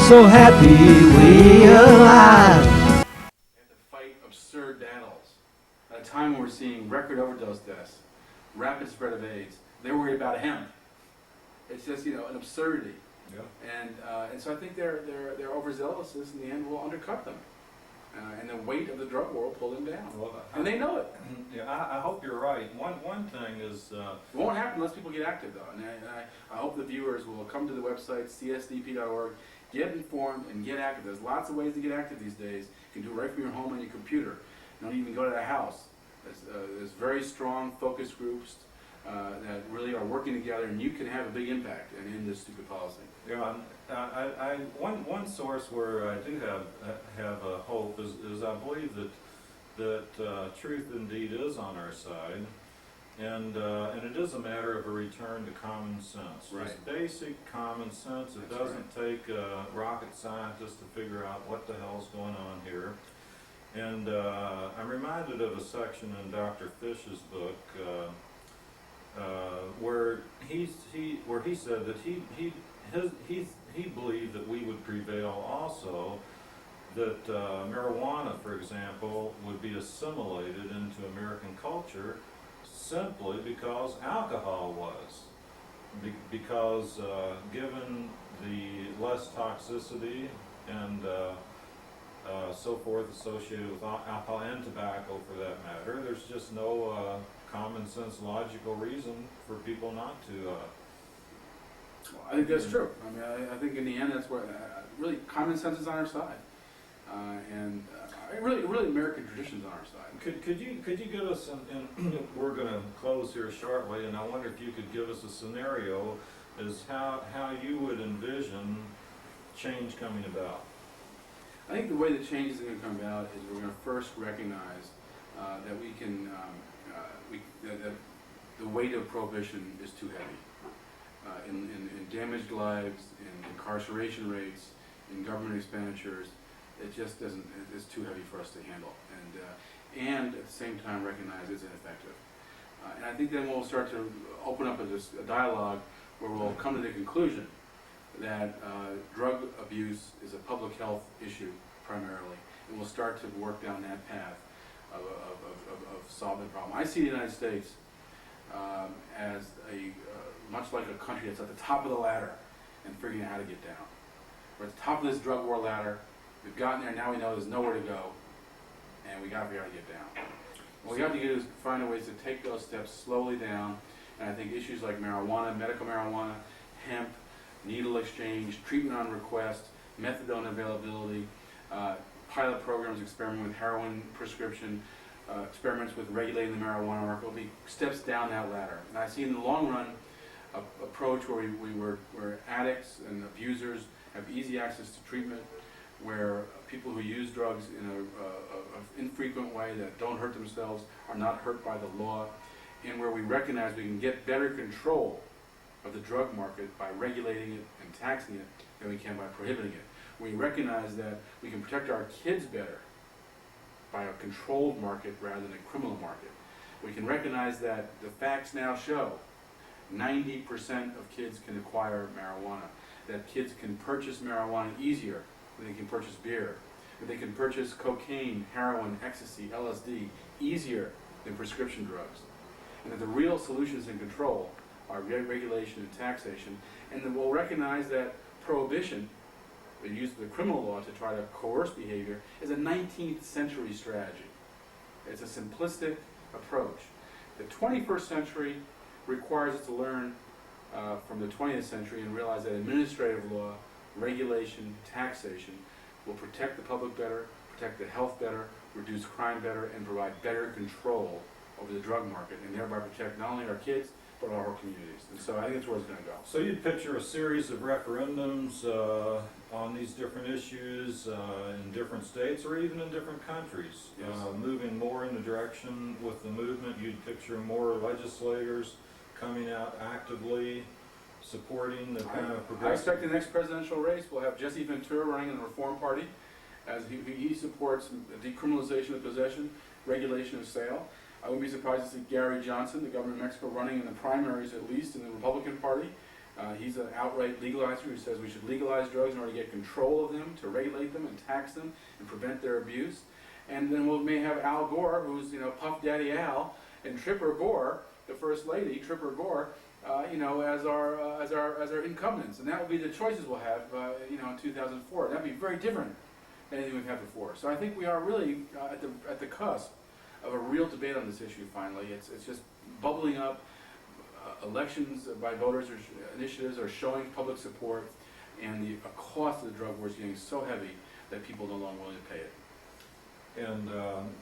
so happy we alive. have to fight absurd battles. At a time when we're seeing record overdose deaths, rapid spread of AIDS, they're worried about hemp. It's just, an absurdity. Yeah. And so I think their overzealousness in the end will undercut them. And the weight of the drug war will pull them down. Well, And they know it. Yeah, I hope you're right. One thing is, It won't happen unless people get active, though. And I hope the viewers will come to the website, csdp.org, get informed and get active. There's lots of ways to get active these days. You can do it right from your home on your computer. You don't even go to the house. There's very strong focus groups that really are working together, and you can have a big impact and end this stupid policy. yeah, one source where I do have a hope is I believe that truth indeed is on our side, and it is a matter of a return to common sense. Right. Just basic common sense. It That's doesn't take rocket scientists to figure out what the hell's going on here. And I'm reminded of a section in Dr. Fish's book where he said that he believed that we would prevail also, that marijuana, for example, would be assimilated into American culture simply because alcohol was. Because given the less toxicity and so forth associated with alcohol and tobacco for that matter, there's just no common sense logical reason for people not to. Well, I think that's true. I mean, I think in the end that's where really common sense is on our side. And really American tradition's on our side. Could you give us, and we're going to close here shortly, and I wonder if you could give us a scenario as how you would envision change coming about. I think the way the change is going to come about is we're going to first recognize that we can, that the weight of prohibition is too heavy. In damaged lives, in incarceration rates, in government expenditures, it just doesn't, it's too heavy for us to handle. And at the same time recognize it's ineffective. And I think then we'll start to open up a dialogue where we'll come to the conclusion that drug abuse is a public health issue primarily, and we'll start to work down that path of solving the problem. I see the United States as much like a country that's at the top of the ladder and figuring out how to get down. We're at the top of this drug war ladder. We've gotten there, now we know there's nowhere to go, and we got to figure out how to get down. What we have to do is find ways to take those steps slowly down, and I think issues like marijuana, medical marijuana, hemp, needle exchange, treatment on request, methadone availability, pilot programs, experiment with heroin prescription, experiments with regulating the marijuana market will be steps down that ladder. And I see in the long run approach where addicts and abusers have easy access to treatment, where people who use drugs in an infrequent way that don't hurt themselves are not hurt by the law, and where we recognize we can get better control of the drug market by regulating it and taxing it than we can by prohibiting it. We recognize that we can protect our kids better by a controlled market rather than a criminal market. We can recognize that the facts now show 90% of kids can acquire marijuana, that kids can purchase marijuana easier than they can purchase beer, that they can purchase cocaine, heroin, ecstasy, LSD easier than prescription drugs, and that the real solutions in control are regulation and taxation, and then we'll recognize that prohibition, the use of the criminal law to try to coerce behavior, is a 19th century strategy. It's a simplistic approach. The 21st century requires us to learn from the 20th century and realize that administrative law, regulation, taxation will protect the public better, protect the health better, reduce crime better, and provide better control over the drug market, and thereby protect not only our kids, but all our communities. And so I think that's where it's going to go. So you'd picture a series of referendums on these different issues in different states or even in different countries, Yes. moving more in the direction with the movement. You'd picture more legislators coming out actively supporting the kind of I progressive. expect the next presidential race will have Jesse Ventura running in the Reform Party, as he supports decriminalization of possession, regulation of sale. I wouldn't be surprised to see Gary Johnson, the governor of Mexico, running in the primaries, at least in the Republican Party, He's an outright legalizer who says we should legalize drugs in order to get control of them, to regulate them and tax them and prevent their abuse. And then we may have Al Gore, who's, you know, Puff Daddy Al, and Tripper Gore, the First Lady, Tripper Gore, you know, as our incumbents. And that will be the choices we'll have, you know, in 2004. That'd be very different than anything we've had before. So I think we are really at the cusp of a real debate on this issue. Finally, it's just bubbling up. Elections by voters or initiatives are showing public support, and the cost of the drug war is getting so heavy that people are no longer willing to pay it. And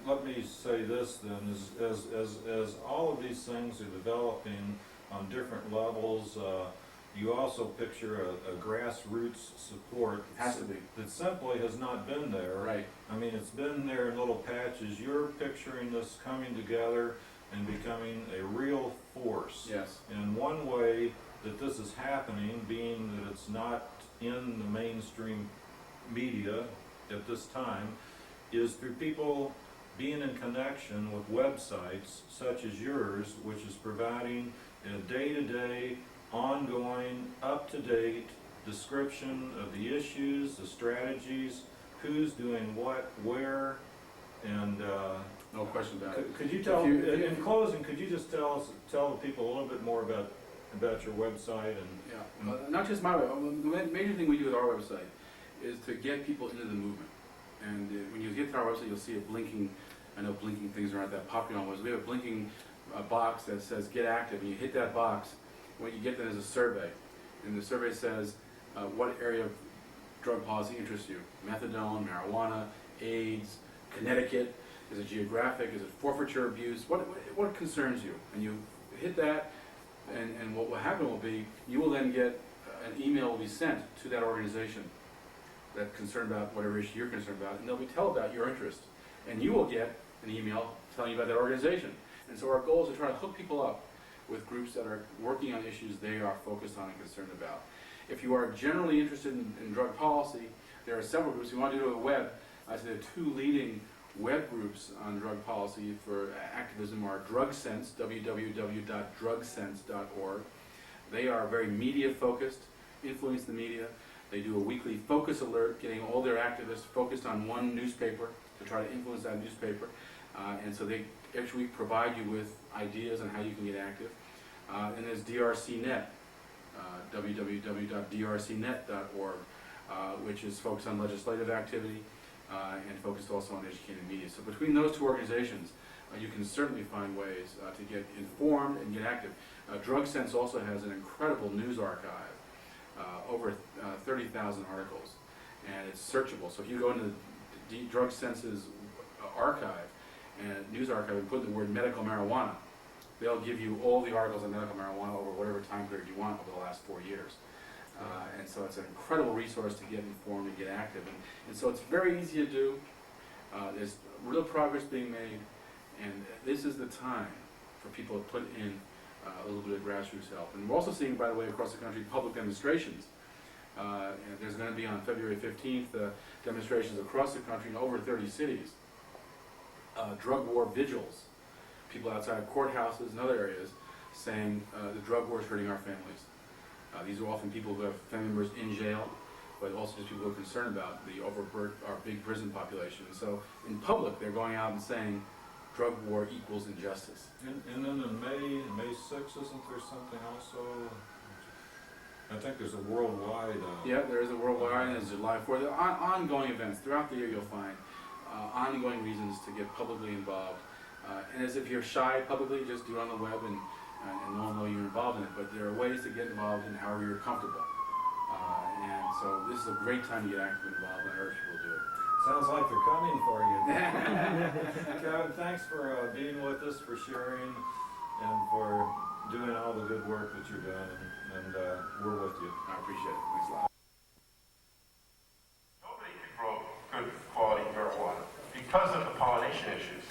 let me say this then, as all of these things are developing on different levels, you also picture a grassroots support. It has to be. That simply has not been there. Right. I mean, it's been there in little patches. You're picturing this coming together and becoming a real force. Yes. And one way that this is happening, being that it's not in the mainstream media at this time, is through people being in connection with websites such as yours, which is providing a day-to-day, ongoing, up-to-date description of the issues, the strategies, who's doing what, where, and No question about it. could you tell, in closing, could you just tell the people a little bit more about your website and? Yeah, not just my website. The major thing we do with our website is to get people into the movement. And when you get to our website, you'll see a blinking. I know blinking things aren't that popular on websites. We have a blinking box that says "Get Active," and you hit that box. What you get then is a survey, and the survey says what area of drug policy interests you: methadone, marijuana, AIDS, Connecticut. Is it geographic? Is it forfeiture abuse? What concerns you? And you hit that, and what will happen will be you will then get an email will be sent to that organization that's concerned about whatever issue you're concerned about, and they'll be tell about your interest, and you will get an email telling you about that organization. And so our goal is to try to hook people up with groups that are working on issues they are focused on and concerned about. If you are generally interested in drug policy, there are several groups. If you want to do it on the web, I say the two leading web groups on drug policy for activism are DrugSense, www.drugsense.org. They are very media focused, influence the media. They do a weekly focus alert, getting all their activists focused on one newspaper to try to influence that newspaper. And so they each week provide you with ideas on how you can get active. And there's DRCnet, www.drcnet.org, which is focused on legislative activity and focused also on educated media. So between those two organizations, you can certainly find ways to get informed and get active. DrugSense also has an incredible news archive, over 30,000 articles, and it's searchable. So if you go into DrugSense's archive and news archive and put the word medical marijuana, they'll give you all the articles on medical marijuana over whatever time period you want over the last 4 years. And so it's an incredible resource to get informed and get active. And so it's very easy to do. There's real progress being made, and this is the time for people to put in a little bit of grassroots help. And we're also seeing, by the way, across the country, public demonstrations. And there's going to be on February 15th demonstrations across the country in over 30 cities. Drug war vigils. People outside courthouses and other areas saying the drug war is hurting our families. These are often people who have family members in jail, but also just people who are concerned about the our big prison population. And so in public, they're going out and saying drug war equals injustice. And then in May 6th, isn't there something also? I think there's a worldwide... Yeah, there is a worldwide, and there's July 4th. There are ongoing events. Throughout the year, you'll find ongoing reasons to get publicly involved. And as if you're shy publicly, just do it on the web and no one will know you're involved in it. But there are ways to get involved in however you're comfortable. And so this is a great time to get active and involved, and I urge people to do it. Sounds like they're coming for you. Kevin, thanks for being with us, for sharing, and for doing all the good work that you're doing, and we're with you. I appreciate it. Thanks a lot. Nobody could grow good quality marijuana because of the pollination issues.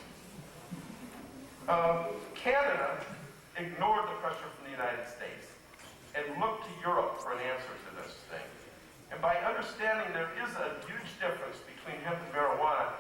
Canada ignored the pressure from the United States and looked to Europe for an answer to this thing. And by understanding there is a huge difference between hemp and marijuana,